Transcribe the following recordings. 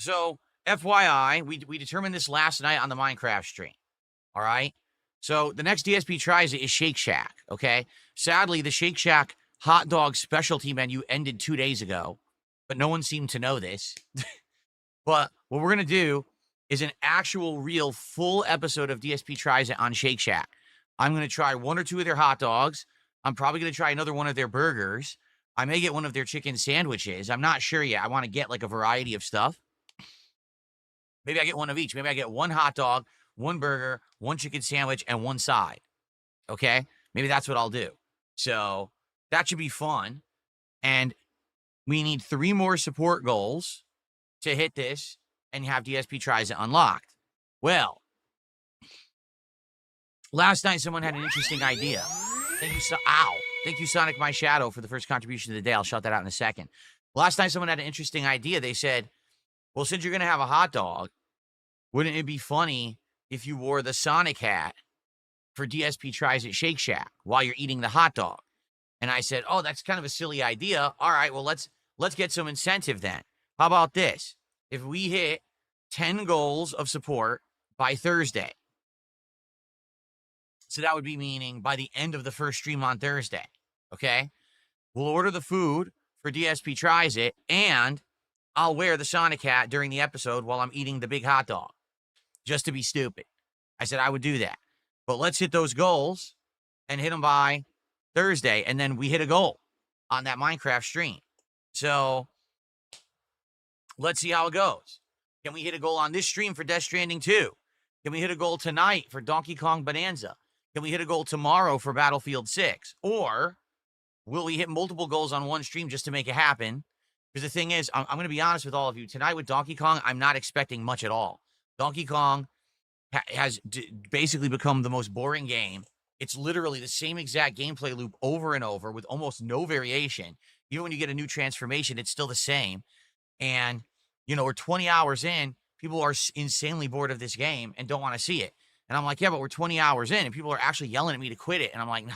So, FYI, we determined this last night on the Minecraft stream. All right. So the next DSP tries it is Shake Shack. Okay. Sadly, the Shake Shack hot dog specialty menu ended 2 days ago, but no one seemed to know this. But what we're going to do is an actual, real, full episode of DSP Tries It on Shake Shack. I'm going to try one or two of their hot dogs. I'm probably going to try another one of their burgers. I may get one of their chicken sandwiches. I'm not sure yet. I want to get like a variety of stuff. Maybe I get one of each. Maybe I get one hot dog, one burger, one chicken sandwich, and one side. Okay? Maybe that's what I'll do. So that should be fun. And we need 3 more support goals to hit this and have DSP Tries It unlocked. Well, last night someone had an interesting idea. Thank you, Sonic My Shadow, for the first contribution of the day. I'll shout that out in a second. Last night someone had an interesting idea. They said, well, since you're going to have a hot dog, wouldn't it be funny if you wore the Sonic hat for DSP Tries It Shake Shack while you're eating the hot dog? And I said, oh, that's kind of a silly idea. All right, well, let's get some incentive then. How about this? If we hit 10 goals of support by Thursday, so that would be meaning by the end of the first stream on Thursday, okay? We'll order the food for DSP Tries It, and I'll wear the Sonic hat during the episode while I'm eating the big hot dog, just to be stupid. I said I would do that. But let's hit those goals and hit them by Thursday, and then we hit a goal on that Minecraft stream. So let's see how it goes. Can we hit a goal on this stream for Death Stranding 2? Can we hit a goal tonight for Donkey Kong Bonanza? Can we hit a goal tomorrow for Battlefield 6? Or will we hit multiple goals on one stream just to make it happen? Because the thing is, I'm going to be honest with all of you. Tonight with Donkey Kong, I'm not expecting much at all. Donkey Kong has basically become the most boring game. It's literally the same exact gameplay loop over and over with almost no variation. Even when you get a new transformation, it's still the same. And, you know, we're 20 hours in. People are insanely bored of this game and don't want to see it. And I'm like, yeah, but we're 20 hours in, and people are actually yelling at me to quit it. And I'm like, nah.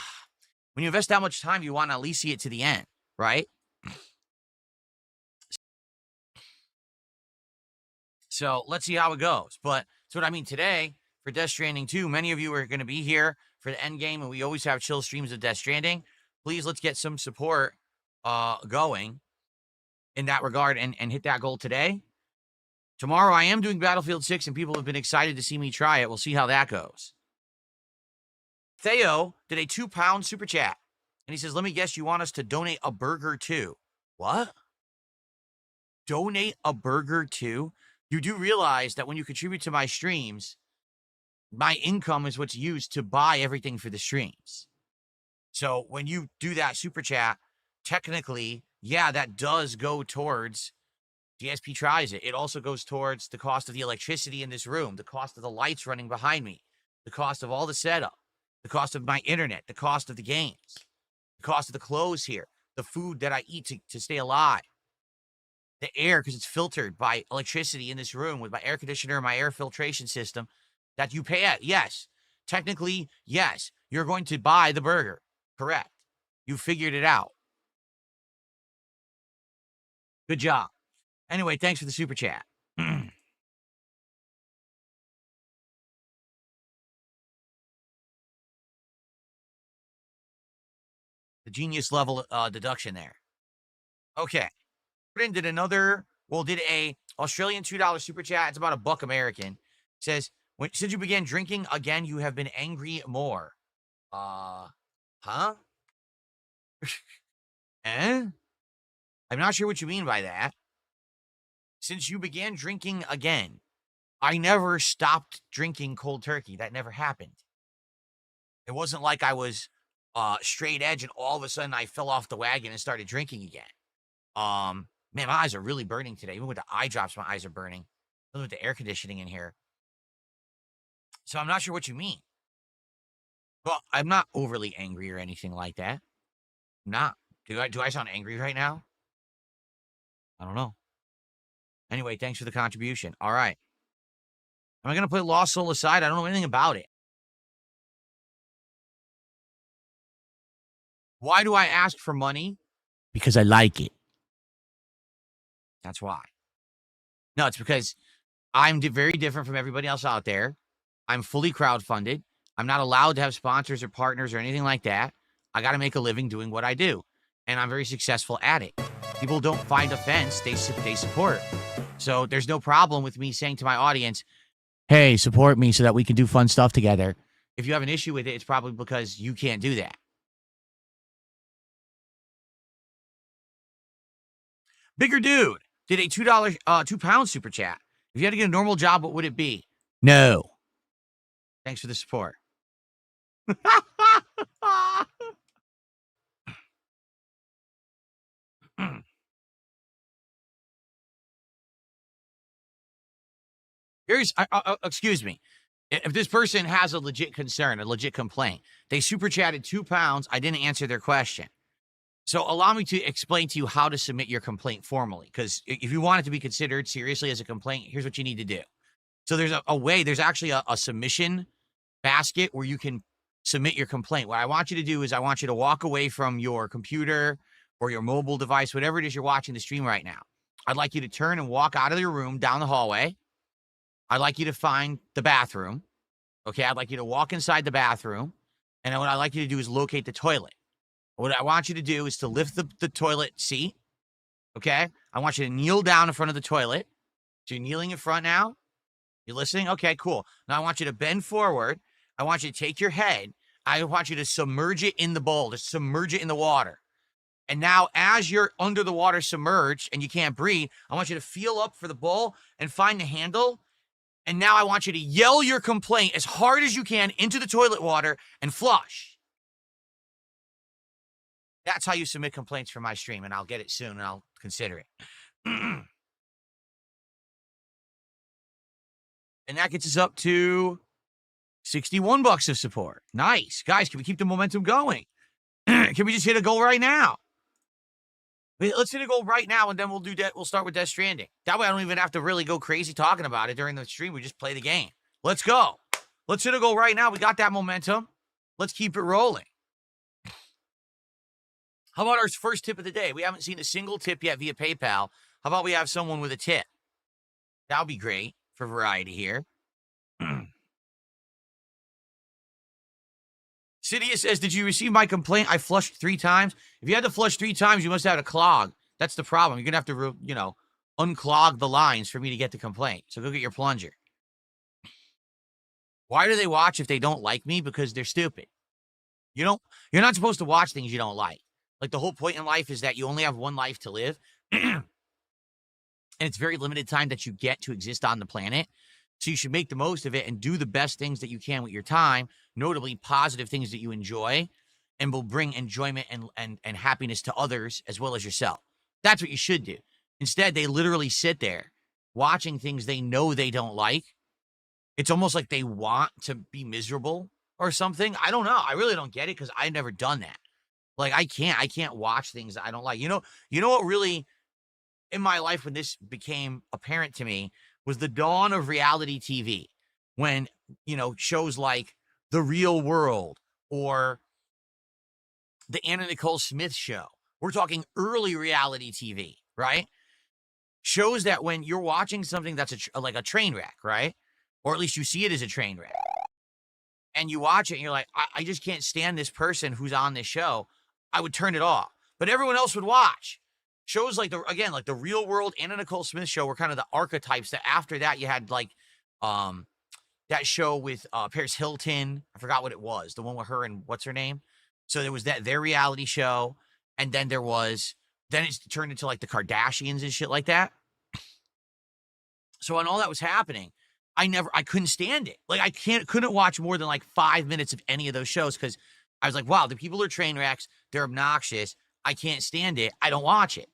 When you invest that much time, you want to at least see it to the end, right? So let's see how it goes. But that's what I mean today for Death Stranding 2. Many of you are going to be here for the end game, and we always have chill streams of Death Stranding. Please, let's get some support going in that regard and hit that goal today. Tomorrow, I am doing Battlefield 6, and people have been excited to see me try it. We'll see how that goes. Theo did a £2 super chat, and he says, let me guess, you want us to donate a burger too. What? Donate a burger too? You do realize that when you contribute to my streams, my income is what's used to buy everything for the streams. So when you do that super chat, technically, yeah, that does go towards DSP Tries It. It also goes towards the cost of the electricity in this room, the cost of the lights running behind me, the cost of all the setup, the cost of my internet, the cost of the games, the cost of the clothes here, the food that I eat to stay alive, the air, because it's filtered by electricity in this room with my air conditioner and my air filtration system that you pay at. Yes, technically, yes, you're going to buy the burger. Correct. You figured it out. Good job. Anyway, thanks for the super chat. The genius level deduction there. Okay. Did another, did a Australian $2 super chat. It's about $1 American. It says, since you began drinking again, you have been angry more. Huh? Eh? I'm not sure what you mean by that. Since you began drinking again, I never stopped drinking cold turkey. That never happened. It wasn't like I was straight edge and all of a sudden I fell off the wagon and started drinking again. Man, my eyes are really burning today. Even with the eye drops, my eyes are burning. Even with the air conditioning in here. So I'm not sure what you mean. Well, I'm not overly angry or anything like that. I'm not. Do I sound angry right now? I don't know. Anyway, thanks for the contribution. All right. Am I going to play Lost Soul Aside? I don't know anything about it. Why do I ask for money? Because I like it. That's why. No, it's because I'm very different from everybody else out there. I'm fully crowdfunded. I'm not allowed to have sponsors or partners or anything like that. I got to make a living doing what I do, and I'm very successful at it. People don't find offense; they support. So there's no problem with me saying to my audience, "Hey, support me so that we can do fun stuff together." If you have an issue with it, it's probably because you can't do that. Bigger dude did a $2, £2 super chat. If you had to get a normal job, what would it be? No. Thanks for the support. Here's, excuse me. If this person has a legit concern, a legit complaint, they super chatted £2. I didn't answer their question. So allow me to explain to you how to submit your complaint formally. Because if you want it to be considered seriously as a complaint, here's what you need to do. So there's a way, there's actually a submission basket where you can submit your complaint. What I want you to do is I want you to walk away from your computer or your mobile device, whatever it is you're watching the stream right now. I'd like you to turn and walk out of your room down the hallway. I'd like you to find the bathroom. Okay, I'd like you to walk inside the bathroom. And what I'd like you to do is locate the toilet. What I want you to do is to lift the toilet seat. Okay, I want you to kneel down in front of the toilet. So you're kneeling in front now? You're listening? Okay, cool. Now I want you to bend forward. I want you to take your head. I want you to submerge it in the bowl, to submerge it in the water. And now as you're under the water submerged and you can't breathe, I want you to feel up for the bowl and find the handle. And now I want you to yell your complaint as hard as you can into the toilet water and flush. That's how you submit complaints for my stream, and I'll get it soon and I'll consider it. And that gets us up to $61 of support. Nice. Guys, can we keep the momentum going? Can we just hit a goal right now? Let's hit a goal right now, and then we'll do that. We'll start with Death Stranding. That way I don't even have to really go crazy talking about it during the stream. We just play the game. Let's go. Let's hit a goal right now. We got that momentum. Let's keep it rolling. How about our first tip of the day? We haven't seen a single tip yet via PayPal. How about we have someone with a tip? That would be great for variety here. Sidious says, did you receive my complaint? I flushed 3 times. If you had to flush 3 times, you must have had a clog. That's the problem. You're going to have to, unclog the lines for me to get the complaint. So go get your plunger. Why do they watch if they don't like me? Because they're stupid. You're not supposed to watch things you don't like. Like, the whole point in life is that you only have one life to live. And it's very limited time that you get to exist on the planet. So you should make the most of it and do the best things that you can with your time, notably positive things that you enjoy and will bring enjoyment and happiness to others as well as yourself. That's what you should do. Instead, they literally sit there watching things they know they don't like. It's almost like they want to be miserable or something. I don't know. I really don't get it because I've never done that. Like, I can't watch things I don't like. You know what really, in my life when this became apparent to me, was the dawn of reality TV. When, shows like The Real World or the Anna Nicole Smith Show. We're talking early reality TV, right? Shows that when you're watching something that's like a train wreck, right? Or at least you see it as a train wreck. And you watch it and you're like, I just can't stand this person who's on this show. I would turn it off. But everyone else would watch. Shows like the Real World, Anna Nicole Smith Show were kind of the archetypes that after that you had like that show with Paris Hilton. I forgot what it was. The one with her and what's her name? So there was their reality show. And then then it turned into like the Kardashians and shit like that. So when all that was happening, I couldn't stand it. Like I couldn't watch more than like 5 minutes of any of those shows because I was like, wow, the people are train wrecks. They're obnoxious. I can't stand it. I don't watch it.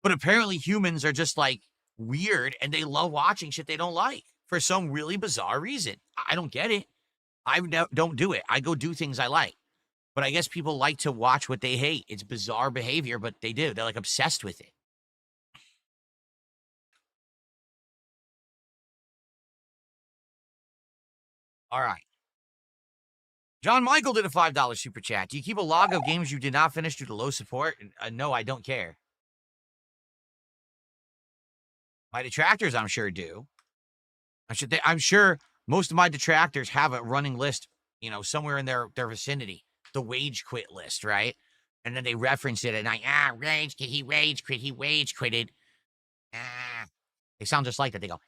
But apparently humans are just like weird and they love watching shit they don't like for some really bizarre reason. I don't get it. I don't do it. I go do things I like. But I guess people like to watch what they hate. It's bizarre behavior, but they do. They're like obsessed with it. All right. John Michael did a $5 super chat. Do you keep a log of games you did not finish due to low support? No, I don't care. My detractors, I'm sure, do. I'm sure most of my detractors have a running list, somewhere in their vicinity, the wage quit list, right? And then they reference it at night. Rage quit. He rage quit. He rage quitted. They sound just like that. They go,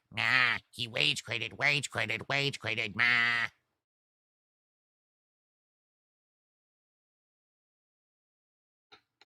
he wage quitted, wage quitted, wage quitted.